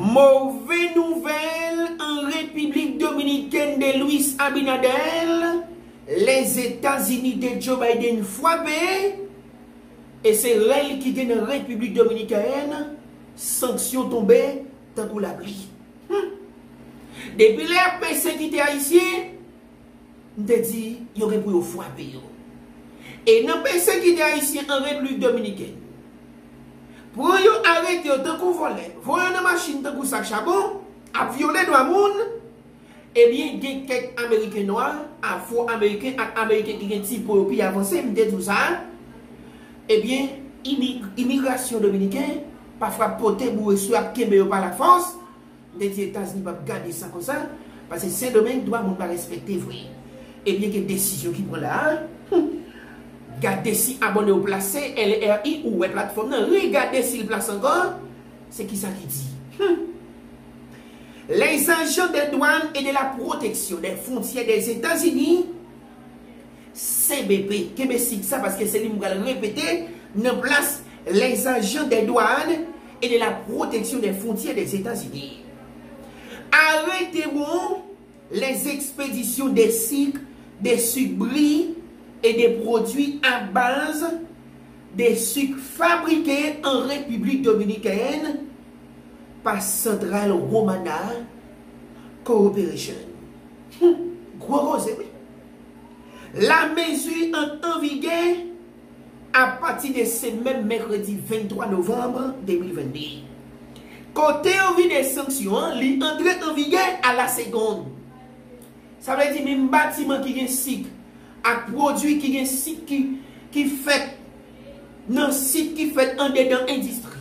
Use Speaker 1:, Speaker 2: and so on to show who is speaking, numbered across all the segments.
Speaker 1: Mauvaise nouvelle en République dominicaine de Luis Abinadel. Les États-Unis de Joe Biden frappés. Et c'est elle qui est dans la République dominicaine. Sanctions tombées tant qu'on la pluie. Depuis les persécutés haïtiens, on te dit, il y aurait pour frapper. Et dans les persécutés haïtiens en République dominicaine, pour yon arrêter tant qu'on vole, voyons une machine tant qu'on sac charbon, à violer droit monde, eh bien, il y a quelques Américains noirs, Afro-Américains, Américains qui ont un petit peu plus avancé, mais tout ça, eh bien, immigration dominicaine, parfois poté bourré soit Québec par la force, les États-Unis ne peuvent pas garder ça comme ça, parce que ces domaines doivent pas respecter vrai. Eh bien, il y a des décisions qui prennent là. Regardez si abonné au placé, LRI ou web plateforme, regardez s'il place encore, c'est qui ça qui dit. Les agents des douanes et de la protection des frontières des États-Unis, CBP, qui me cite ça parce que c'est lui qui va le répéter, ne place les agents des douanes et de la protection des frontières des États-Unis. Arrêteront les expéditions des sucres bris et des produits à base des sucres fabriqués en République dominicaine par Central Romana Corporation. Gros oui. La mesure en vigueur à partir de ce même mercredi 23 novembre 2022. Côté en vue des sanctions, il entre en vigueur à la seconde. Ça veut dire même bâtiment qui est cycle, à produit qui est cycle qui fait dans site qui fait en dedans industrie.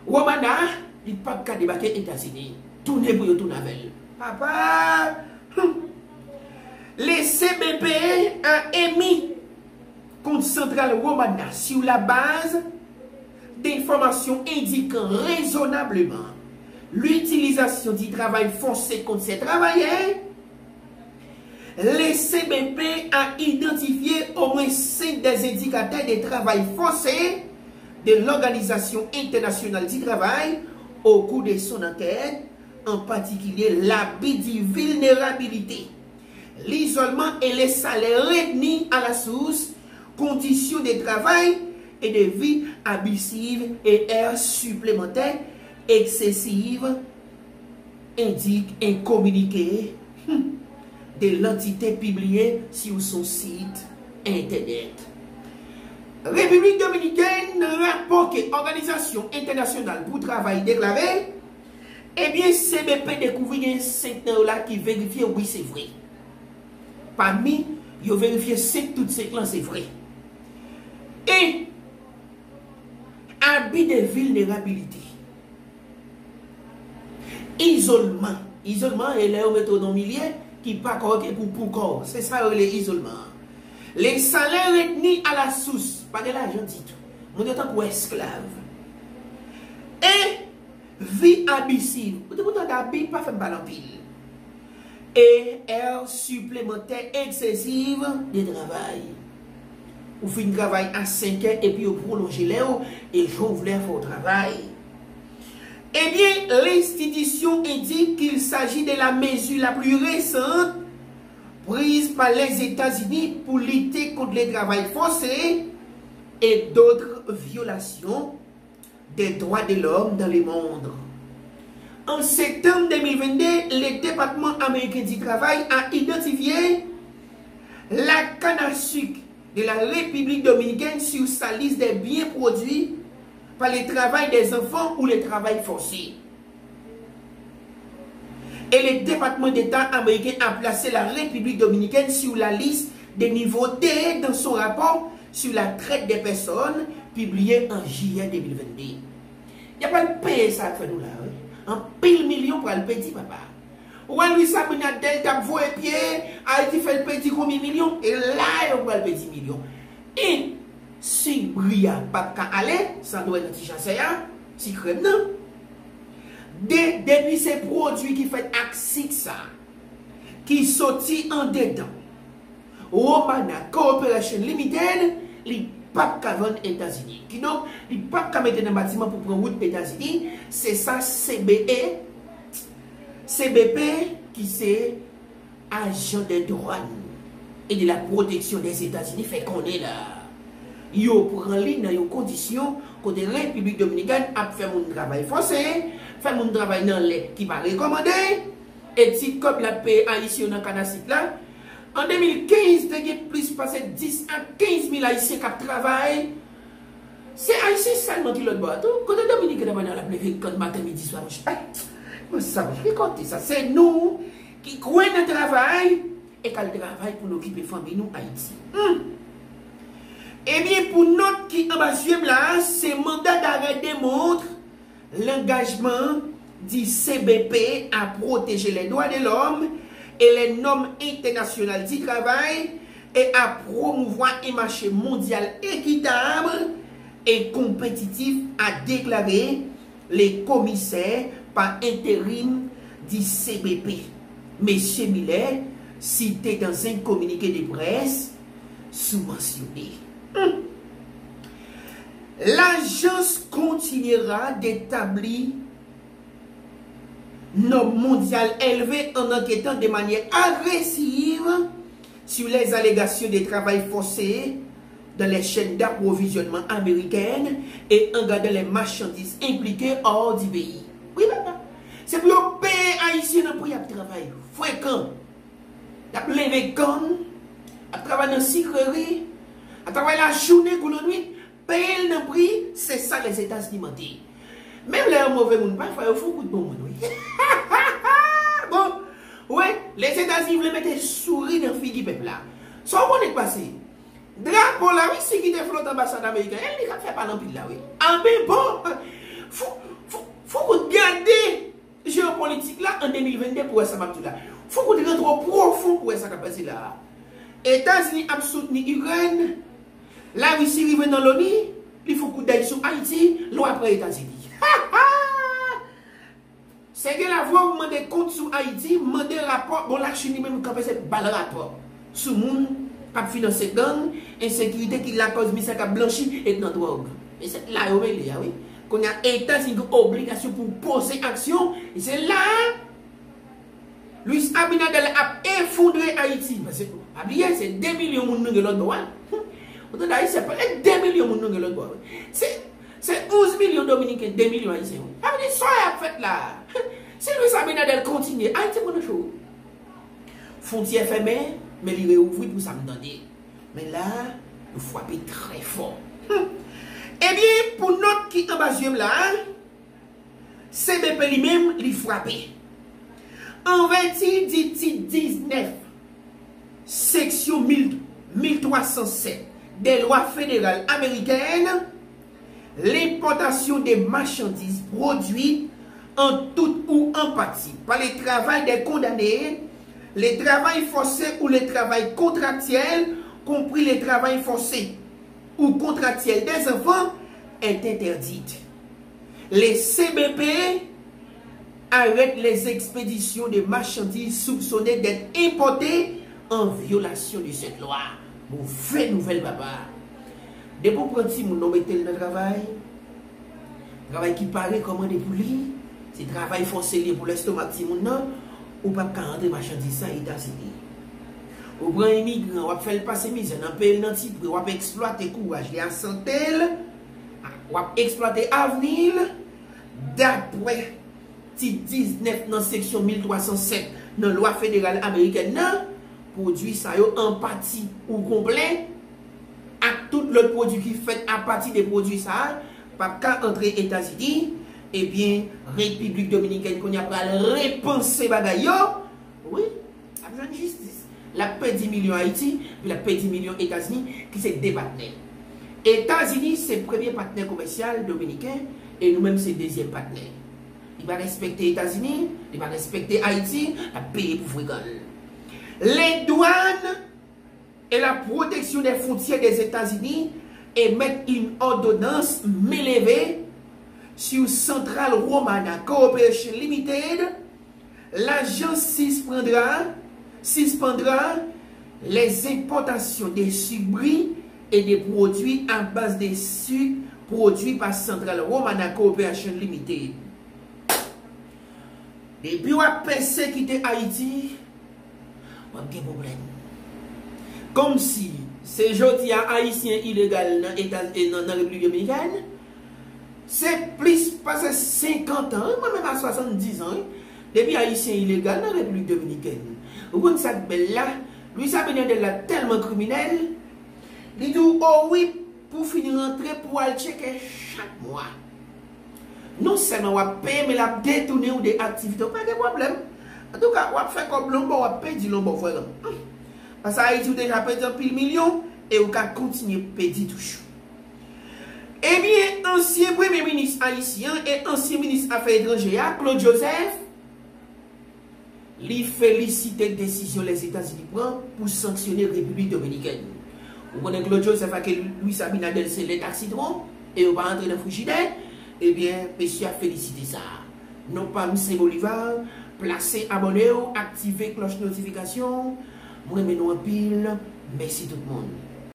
Speaker 1: Romana, il pas qu'à débarquer aux États-Unis. Tournez pour tout navel. Papa, les CBP a émis contre Central Romana sur la base d'informations indiquant raisonnablement l'utilisation du travail forcé contre ces travailleurs. Les CBP a identifié au moins 5 des indicateurs de travail forcé de l'Organisation internationale du travail au cours de son enquête, en particulier l'abus de vulnérabilité, l'isolement et les salaires retenus à la source, conditions de travail et de vie abusive et heures supplémentaires excessives, indique un communiqué de l'entité publiée sur son site internet. République dominicaine rapporte que Organisation internationale pour le travail déclaré, eh bien CBP découvert 5 là qui vérifient oui c'est vrai. Parmi, ils ont vérifié 5 toutes ces clans c'est vrai. Et abus de vulnérabilité, isolement et là on met dans milieu qui pas correct pour corps, c'est ça l'isolement. Les salaires retenus à la source, pas de l'argent du tout, on est pour esclave. Et vie abusive, vous devez d'habiter pas faire balle en pile. Et heures supplémentaires excessives de travail. Vous faites un travail à 5 heures et puis vous prolongez l'heure et vous voulez faire au travail. Eh bien, l'institution indique qu'il s'agit de la mesure la plus récente prise par les États-Unis pour lutter contre le travail forcé et d'autres violations des droits de l'homme dans le monde. En septembre 2022, le département américain du travail a identifié la canne à sucre de la République dominicaine sur sa liste des biens produits par le travail des enfants ou le travail forcé. Et le département d'État américain a placé la République dominicaine sur la liste des niveaux D dans son rapport sur la traite des personnes publié en juillet 2022. Il n'y a pas de paye ça que nous là. En pile million pour le petit papa. Ou lui ça a delta voie pied, Haïti fait le petit combien de millions et là on va le petit million. Et si Bria pas qu'à aller, ça doit être un petit chasseur, si crème non. Depuis ces produits qui fait accès ça, qui sorti en dedans, Romana Corporation Limited, pas qu'à vendre aux États-Unis. Qui donc, il pas qu'à mettre dans un bâtiment pour prendre route aux États-Unis. C'est ça, CBP, qui c'est agent de douane et de la protection des États-Unis, fait qu'on est là. Yo prend ligne dans une condition que la République dominicaine a fait mon travail forcé, fait mon travail dans les qui va recommander, et si comme la paix haïtienne dans le Canada là, en 2015, il y a plus passé 10 à 15 000 haïtiens qui travaillent. C'est haïtien seulement qui l'autre boîte. Quand on Dominique dans la plébiscite, quand matin, midi, soir, ça, c'est nous qui croyons dans le travail et qu'elle travaille pour l'occuper famille nous Haïti. Eh bien, pour notre qui en bas là, ce mandat d'arrêt démontre l'engagement du CBP à protéger les droits de l'homme et les normes internationales du travail et à promouvoir un marché mondial équitable et compétitif, a déclaré les commissaires par intérim du CBP. Monsieur Miller, cité dans un communiqué de presse, sous-mentionné. L'agence continuera d'établir normes mondiales élevées en enquêtant de manière agressive sur les allégations de travail forcé dans les chaînes d'approvisionnement américaines et en gardant les marchandises impliquées hors du pays. Oui, maintenant, c'est pour le pays haïtien pour y travailler fréquent. Il a levé con, à travailler dans la sucrerie, à travailler la journée ou la nuit, payer le prix, c'est ça les États-Unis m'ont dit. Même les mauvais monde, parfois, il faut que de bon monde. Bon, ouais, les États-Unis veulent mettre souris dans le fille peuple là. Ça, on est passé. Drapeau là, oui, c'est qui te flotte ambassade américaine, elle ne fait pas l'empile là, oui. Ah, mais bon, faut qu'on garde géopolitique là en 2022 pour ça, là. Faut qu'on rentre trop profond pour ça passer là. États-Unis a soutenu l'Ukraine, la Russie arrive dans l'ONU, il faut qu'on aille sur Haïti, l'eau après États-Unis. C'est que la voix vous demandez compte sur Haïti, demandez rapport, bon la Chine même quand c'est bal rapport. Sur le monde, pas financer gang, insécurité qui la cause, mais ça a blanchi et dans la drogue. Et c'est là où il y a, oui. Qu'on a États-Unis obligation pour poser action, et c'est là. Luis Abinadel a effondré Haïti. Parce que, c'est 2 millions de monde de l'autre bois. Autant d'Haïti, c'est pas 2 millions de monde de l'autre bois. C'est 11 millions de Dominicains, 2 millions haïtiens. Ah, mais ça a fait là. Si Luis Abinadel continue, Haïti, c'est une chose. Frontière fermée, mais il réouvre pour ça me donner. Mais là, il faut frapper très fort. Eh bien, pour notre qui en bas là, CBP lui-même, il frappé. En vertu du titre 19, section 1307 des lois fédérales américaines, l'importation des marchandises produites en tout ou en partie par le travail des condamnés, le travail forcé ou le travail contractuel, compris le travail forcé ou contractuel des enfants, est interdite. Les CBP arrête les expéditions de marchandises soupçonnées d'être importées en violation de cette loi. Bon, fait nouvelle papa. De pour prendre si mon nom mettait dans le travail qui paraît commandé pour lui, c'est travail forcé pour l'estomac si mon nom, ou pas rentrer marchandises ça États-Unis. Ou prend un immigrant, ou fait le passer misère dans pays nanti pour ou exploiter courage les santé, ou exploiter avenir d'après titre 19 dans section 1307 dans la loi fédérale américaine, produit ça en partie ou complet, à tout le produit qui fait à partir des produits ça, par qu'à entrer aux États-Unis, et bien, République dominicaine, qu'on a pas repenser bagaille, oui, la justice. La paix 10 millions Haïti, puis la paix 10 millions États-Unis, qui c'est des partenaires. États-Unis, c'est le premier partenaire commercial dominicain, et nous-mêmes, c'est le deuxième partenaire. Il va respecter les États-Unis, il va respecter Haïti, la payer pour fréquenter. Les douanes et la protection des frontières des États-Unis émettent une ordonnance m'élevée sur Central Romana Corporation Limited. L'agence suspendra les importations des subris et des produits à base de sucre produits par Central Romana Corporation Limited. Depuis on pensé quitter Haïti, on a des problèmes. Comme si ces jodi à haïtien illégal dans la République dominicaine, c'est plus passé 50 ans, moi-même à 70 ans, depuis haïtien illégal dans la République dominicaine. Vous comprenez ça là, Louis Abinadel est tellement criminel, il dit oh oui, pour finir rentrer pour aller checker chaque mois. Non seulement on va payer, mais la détourner ou des activités, pas de problème. En tout cas, on va faire comme l'ombre, on va payer du l'ombre, frère. Parce que Haïti a déjà payé un pile million et on va continuer à payer toujours. Eh bien, ancien premier ministre haïtien et ancien ministre Affaires étrangères, Claude Joseph, lui félicite la décision les États-Unis prennent pour sanctionner la République dominicaine. Vous connaissez Claude Joseph que Louis Abinadel c'est l'état citron et on va entrer dans le frigidaire. Eh bien, monsieur a félicité ça. Non pas M. Bolivar, placez abonnez-vous, activez cloche notification. Moi, je en pile. Merci tout le monde.